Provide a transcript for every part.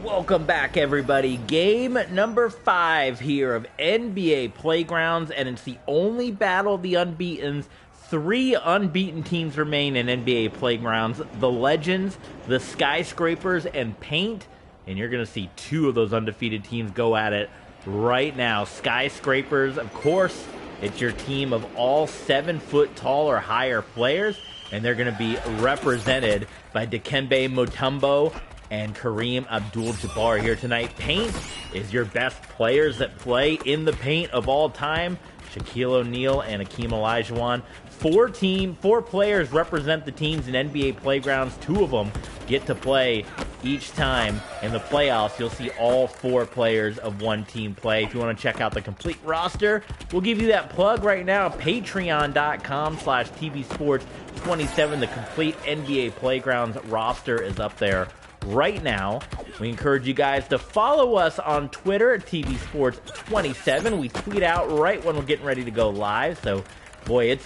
Welcome back, everybody. Game number 5 here of NBA Playgrounds, and it's the only battle of the unbeatens. 3 unbeaten teams remain in NBA Playgrounds: the Legends, the Skyscrapers, and Paint. And you're going to see 2 of those undefeated teams go at it right now. Skyscrapers, of course, it's your team of all 7 foot tall or higher players, and they're going to be represented by Dikembe Mutombo and Kareem Abdul-Jabbar here tonight. Paint is your best players that play in the paint of all time: Shaquille O'Neal and Hakeem Olajuwon. 4 players represent the teams in NBA Playgrounds. 2 of them get to play each time. In the playoffs, you'll see all 4 players of one team play. If you want to check out the complete roster, we'll give you that plug right now. Patreon.com/tvsports27. The complete NBA Playgrounds roster is up there right now. We encourage you guys to follow us on Twitter at tvsports27. We tweet out right when we're getting ready to go live, so boy, it's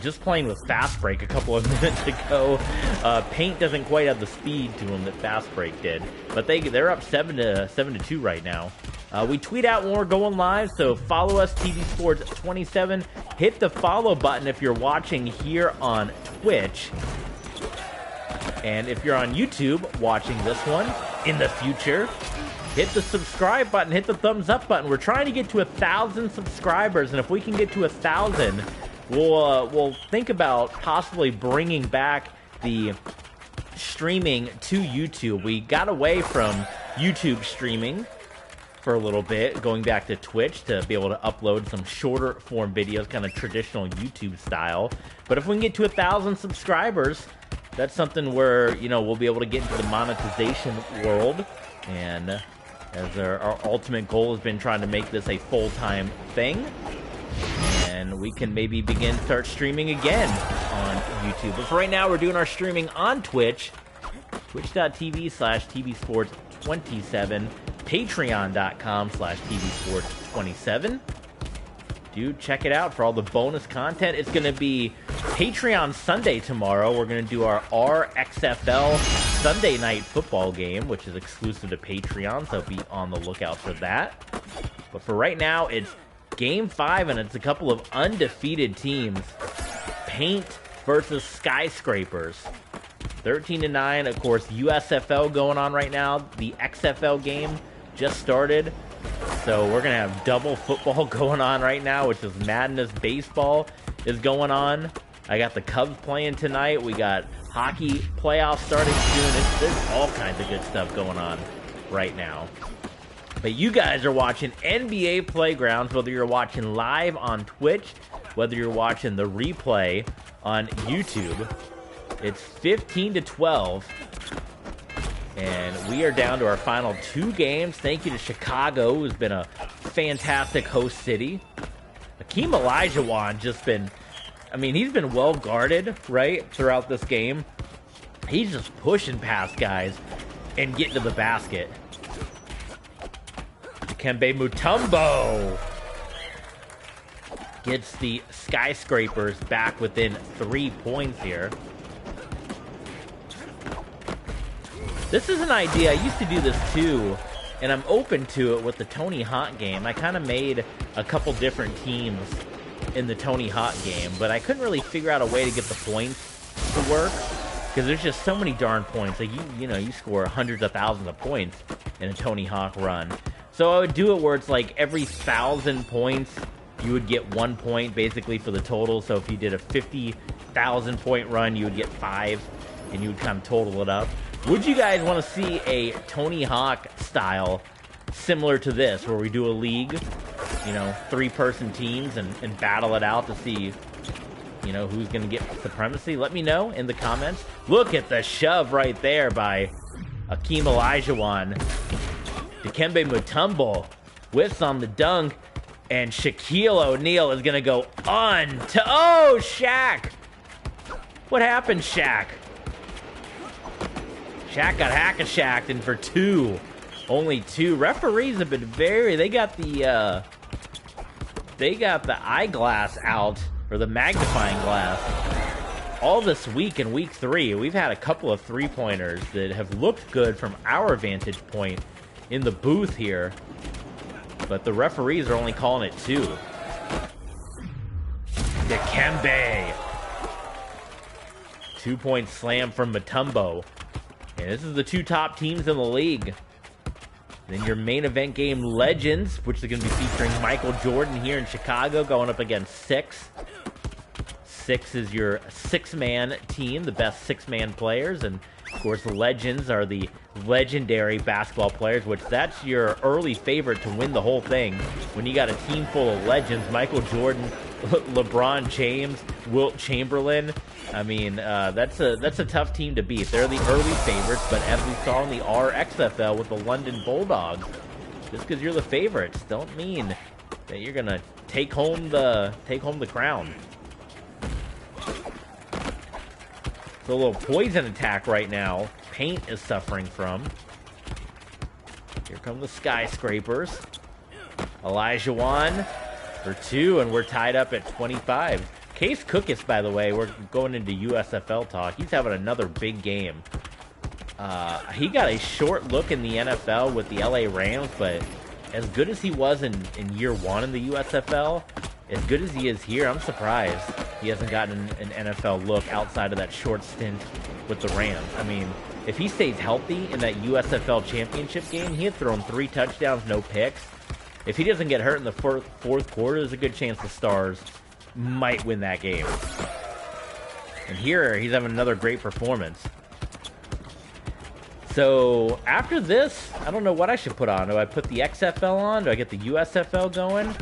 just playing with Fast Break a couple of minutes ago. Paint doesn't quite have the speed to them that Fast Break did, but they're up 7-2 right now. We tweet out when we're going live, so follow us, tvsports27. Hit the follow button if you're watching here on Twitch. And if you're on YouTube watching this one in the future, hit the subscribe button, hit the thumbs up button. We're trying to get to 1,000 subscribers, and if we can get to 1,000, we'll think about possibly bringing back the streaming to YouTube. We got away from YouTube streaming for a little bit, going back to Twitch to be able to upload some shorter form videos, kind of traditional YouTube style. But if we can get to 1,000 subscribers, that's something where, we'll be able to get into the monetization world. And as our ultimate goal has been trying to make this a full-time thing. And we can maybe start streaming again on YouTube. But for right now, we're doing our streaming on Twitch. Twitch.tv/tvsports27. Patreon.com/tvsports27. Dude, check it out for all the bonus content. It's going to be Patreon Sunday tomorrow. We're going to do our RXFL Sunday night football game, which is exclusive to Patreon, so be on the lookout for that. But for right now, it's Game 5, and it's a couple of undefeated teams. Paint versus Skyscrapers. 13-9, of course, USFL going on right now. The XFL game just started. So we're going to have double football going on right now, which is Madden. Baseball is going on. I got the Cubs playing tonight. We got hockey playoffs starting soon. There's all kinds of good stuff going on right now. But you guys are watching NBA Playgrounds, whether you're watching live on Twitch, whether you're watching the replay on YouTube. It's 15-12. And we are down to our final 2 games. Thank you to Chicago, who's been a fantastic host city. Hakeem Olajuwon he's been well guarded, right, throughout this game. He's just pushing past guys and getting to the basket. Dikembe Mutombo gets the Skyscrapers back within 3 points here. This is an idea. I used to do this too, and I'm open to it with the Tony Hawk game. I kind of made a couple different teams in the Tony Hawk game, but I couldn't really figure out a way to get the points to work because there's just so many darn points. Like you score hundreds of thousands of points in a Tony Hawk run. So I would do it where it's like every 1,000 points, you would get 1 point basically for the total. So if you did a 50,000 point run, you would get 5, and you would kind of total it up. Would you guys want to see a Tony Hawk style similar to this, where we do a league, 3-person teams and battle it out to see, who's going to get supremacy? Let me know in the comments. Look at the shove right there by Hakeem Olajuwon. Dikembe Mutombo whiffs on the dunk, and Shaquille O'Neal is going to go oh, Shaq! What happened, Shaq? Shaq got hack-a-shacked, and for 2. Only 2. Referees have been they got the eyeglass out, or the magnifying glass, all this week in week 3, we've had a couple of three-pointers that have looked good from our vantage point in the booth here, but the referees are only calling it 2. Dikembe. 2-point slam from Mutombo. And this is the 2 top teams in the league. Then your main event game, Legends, which is going to be featuring Michael Jordan here in Chicago, going up against 6. 6 is your 6-man team, the best 6-man players. And, of course, the Legends are the legendary basketball players, which that's your early favorite to win the whole thing. When you got a team full of legends, Michael Jordan, LeBron James, Wilt Chamberlain. I mean, that's a tough team to beat. They're the early favorites, but as we saw in the RXFL with the London Bulldogs, just because you're the favorites don't mean that you're gonna take home the crown. It's a little poison attack right now. Paint is suffering from. Here come the Skyscrapers. Olajuwon for 2, and we're tied up at 25. Case Cookis, by the way, we're going into USFL talk. He's having another big game. He got a short look in the NFL with the LA Rams, but as good as he was in year 1 in the USFL, as good as he is here, I'm surprised he hasn't gotten an NFL look outside of that short stint with the Rams. I mean, if he stays healthy in that USFL championship game, he had thrown 3 touchdowns, no picks. If he doesn't get hurt in the fourth quarter, there's a good chance the Stars might win that game. And here, he's having another great performance. So, after this, I don't know what I should put on. Do I put the XFL on? Do I get the USFL going?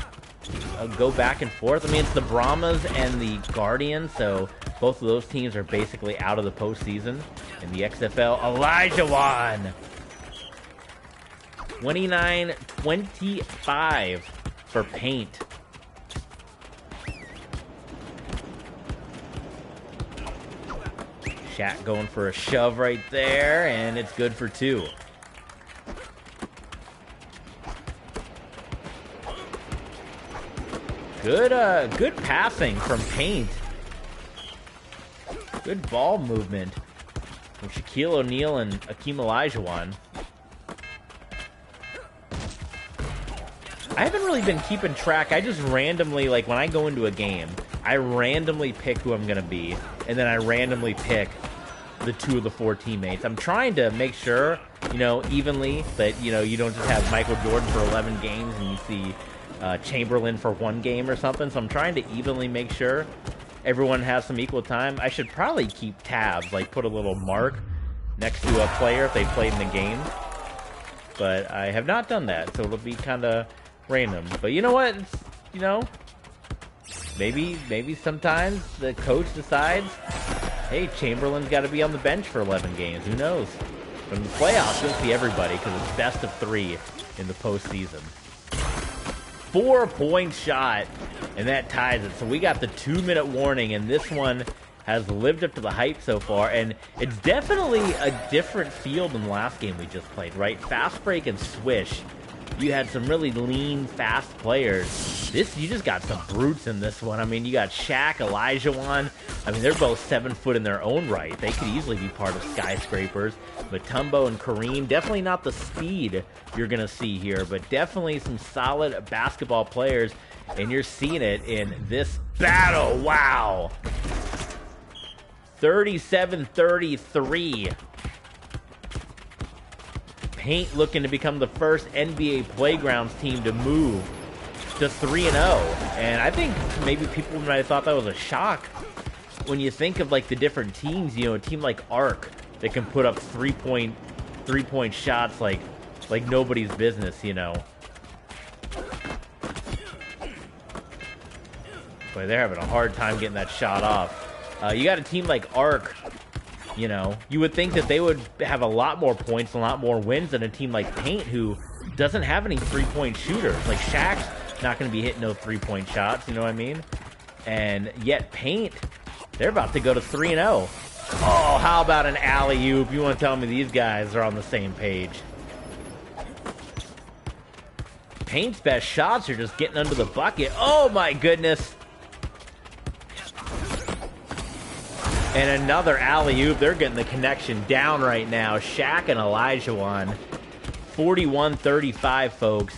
I'll go back and forth. I mean, it's the Brahmas and the Guardians, so both of those teams are basically out of the postseason. In the XFL, Olajuwon. 29-25 for Paint. Shaq going for a shove right there, and it's good for 2. Good passing from Paint. Good ball movement from Shaquille O'Neal and Akeem Olajuwon. I haven't really been keeping track. I just randomly, like when I go into a game, I randomly pick who I'm going to be, and then I randomly pick the 2 of the 4 teammates. I'm trying to make sure, evenly, that, you don't just have Michael Jordan for 11 games and you see Chamberlain for 1 game or something. So I'm trying to evenly make sure everyone has some equal time. I should probably keep tabs, like put a little mark next to a player if they played in the game. But I have not done that, so it'll be kind of random. But you know what? Maybe sometimes the coach decides, hey, Chamberlain's got to be on the bench for 11 games. Who knows? But in the playoffs, you'll see everybody because it's best of 3 in the postseason. 4-point shot, and that ties it. So we got the 2-minute warning, and this one has lived up to the hype so far. And it's definitely a different feel than the last game we just played, right? Fast break and swish. You had some really lean, fast players. You just got some brutes in this one. I mean, you got Shaq, Olajuwon. I mean, they're both 7 foot in their own right. They could easily be part of Skyscrapers. Mutombo and Kareem, definitely not the speed you're going to see here, but definitely some solid basketball players, and you're seeing it in this battle. Wow. 37-33. Paint looking to become the first NBA Playgrounds team to move to 3-0. And I think maybe people might have thought that was a shock when you think of like the different teams. A team like Arc that can put up three-point shots like nobody's business, Boy, they're having a hard time getting that shot off. You got a team like Arc. You would think that they would have a lot more points and a lot more wins than a team like Paint, who doesn't have any three-point shooters. Like, Shaq's not going to be hitting no three-point shots, you know what I mean? And yet Paint, they're about to go to 3-0. Oh, how about an alley-oop? You want to tell me these guys are on the same page? Paint's best shots are just getting under the bucket. Oh, my goodness. And another alley-oop. They're getting the connection down right now. Shaq and Olajuwon. 41-35, folks.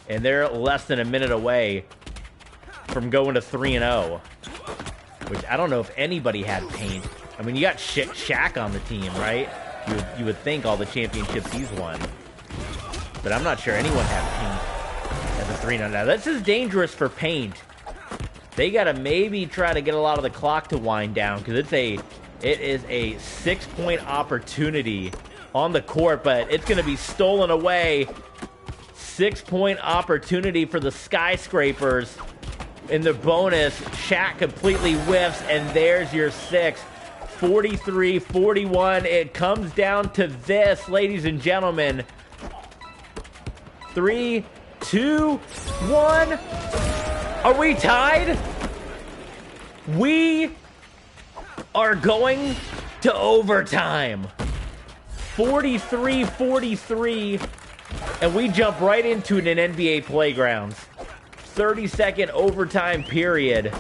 And they're less than a minute away from going to 3-0. Which I don't know if anybody had paint. I mean, you got Shaq on the team, right? You would think all the championships he's won. But I'm not sure anyone had paint as a 3-0. Now, this is dangerous for paint. They got to maybe try to get a lot of the clock to wind down because it is a 6-point opportunity on the court, but it's going to be stolen away. 6-point opportunity for the Skyscrapers. In the bonus, Shaq completely whiffs, and there's your 6. 43-41. It comes down to this, ladies and gentlemen. 3, 2, 1. Are we tied? We are going to overtime. 43-43. And we jump right into it in NBA Playgrounds. 30-second overtime period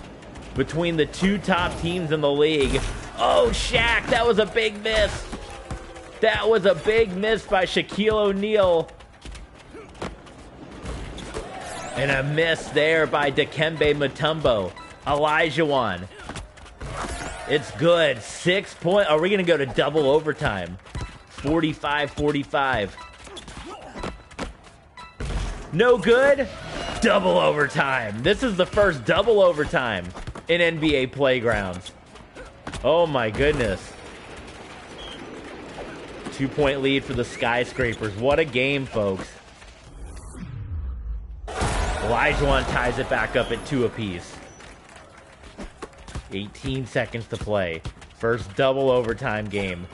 between the two top teams in the league. Oh, Shaq, that was a big miss. That was a big miss by Shaquille O'Neal. And a miss there by Dikembe Mutombo. Olajuwon. It's good. 6 point. Are we going to go to double overtime? 45-45. No good. Double overtime. This is the first double overtime in NBA Playgrounds. Oh my goodness. 2-point lead for the Skyscrapers. What a game, folks. Olajuwon ties it back up at 2 apiece. 18 seconds to play. First double overtime game.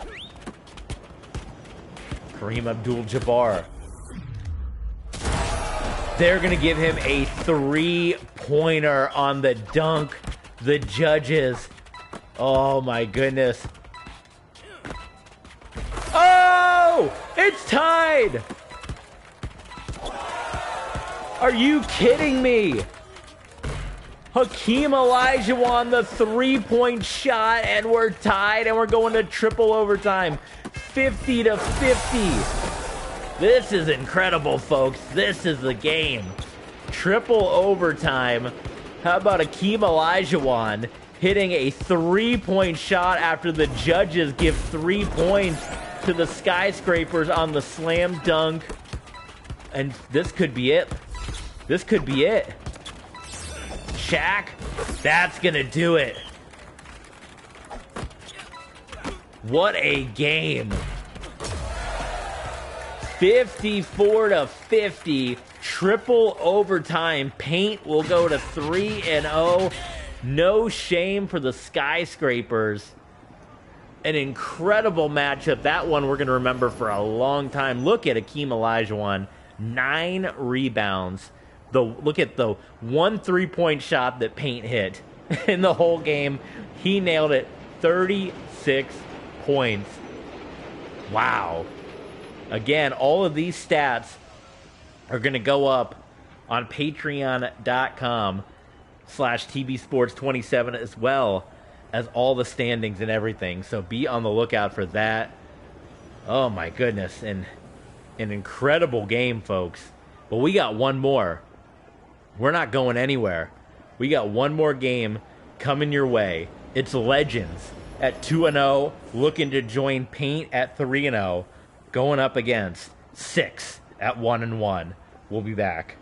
Kareem Abdul-Jabbar. They're going to give him a 3-pointer on the dunk. The judges. Oh, my goodness. Oh! It's tied! Are you kidding me? Hakeem Olajuwon, the 3-point shot, and we're tied, and we're going to triple overtime. 50-50. This is incredible, folks. This is the game. Triple overtime. How about Hakeem Olajuwon hitting a 3-point shot after the judges give 3 points to the Skyscrapers on the slam dunk? And this could be it. This could be it. Shaq, that's gonna do it. What a game. 54-50, triple overtime. Paint will go to 3-0. No shame for the Skyscrapers. An incredible matchup. That one we're going to remember for a long time. Look at Hakeem Olajuwon. 9 rebounds. Look at the 1 3-point shot that Paint hit in the whole game. He nailed it. 36 points. Wow. Again, all of these stats are going to go up on patreon.com/TBSports27 as well as all the standings and everything. So be on the lookout for that. Oh my goodness. And an incredible game, folks. But we got one more. We're not going anywhere. We got one more game coming your way. It's Legends at 2-0, looking to join Paint at 3-0, going up against 6 at 1-1. We'll be back.